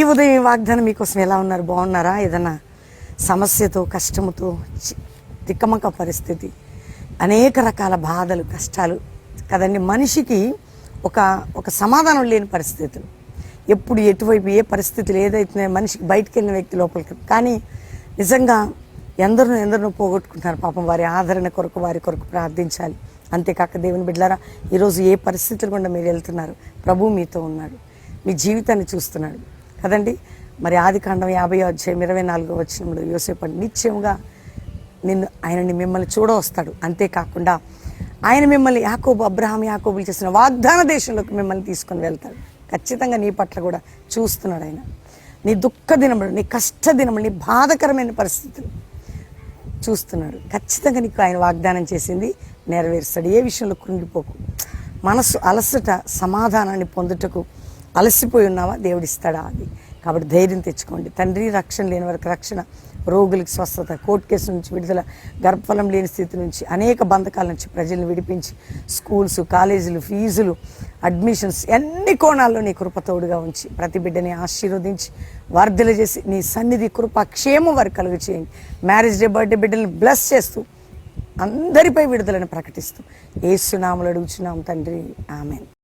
ఉదయం ఈ వాగ్దానం మీకోసం ఎలా ఉన్నారు? బాగున్నారా? ఏదన్నా సమస్యతో, కష్టముతో, తిక్కమక్క పరిస్థితి, అనేక రకాల బాధలు, కష్టాలు కదండి. మనిషికి ఒక సమాధానం లేని పరిస్థితులు, ఎప్పుడు ఎటువైపు ఏ పరిస్థితులు ఏదైతే మనిషికి బయటికి వెళ్ళిన వ్యక్తి లోపలికి. కానీ నిజంగా ఎందరినో పోగొట్టుకుంటున్నారు. పాపం వారి ఆదరణ కొరకు, వారి కొరకు ప్రార్థించాలి. అంతేకాక దేవుని బిడ్డలారా, ఈరోజు ఏ పరిస్థితులు గుండా మీరు వెళ్తున్నారు, ప్రభువు మీతో ఉన్నాడు, మీ జీవితాన్ని చూస్తున్నాడు కదండి. మరి ఆదికాండం 50వ అధ్యాయం 24వ వచనంలో యోసేపు నిశ్చయంగా ఆయనని మిమ్మల్ని చూడవస్తాడు. అంతేకాకుండా ఆయన మిమ్మల్ని యాకోబులు చేసిన వాగ్దాన దేశంలోకి మిమ్మల్ని తీసుకొని వెళ్తాడు. ఖచ్చితంగా నీ పట్ల కూడా చూస్తున్నాడు ఆయన. నీ దుఃఖ దినములు, నీ కష్ట దినములు, నీ బాధకరమైన పరిస్థితులు చూస్తున్నాడు. ఖచ్చితంగా నీకు ఆయన వాగ్దానం చేసింది నెరవేరుస్తాడు. ఏ విషయంలో కృంగిపోకు. మనసు అలసట సమాధానాన్ని పొందుటకు అలసిపోయి ఉన్నావా? దేవుడిస్తాడా అది. కాబట్టి ధైర్యం తెచ్చుకోండి. తండ్రి, రక్షణ లేని వారికి రక్షణ, రోగులకు స్వస్థత, కోర్టు కేసు నుంచి విడుదల, గర్భఫలం లేని స్థితి నుంచి, అనేక బంధకాల నుంచి ప్రజలను విడిపించి, స్కూల్స్, కాలేజీలు, ఫీజులు, అడ్మిషన్స్, అన్ని కోణాల్లో నీ కృప తోడుగా ఉంచి ప్రతి బిడ్డని ఆశీర్వదించి వర్ధల చేసి నీ సన్నిధి కృప క్షేమం వారికి కలుగు చేయండి. మ్యారేజ్ డే, బర్త్డే బిడ్డలను బ్లెస్ చేస్తూ అందరిపై విడుదలను ప్రకటిస్తూ యేసు నామములో అడుగుచున్నాం తండ్రి, ఆమేన్.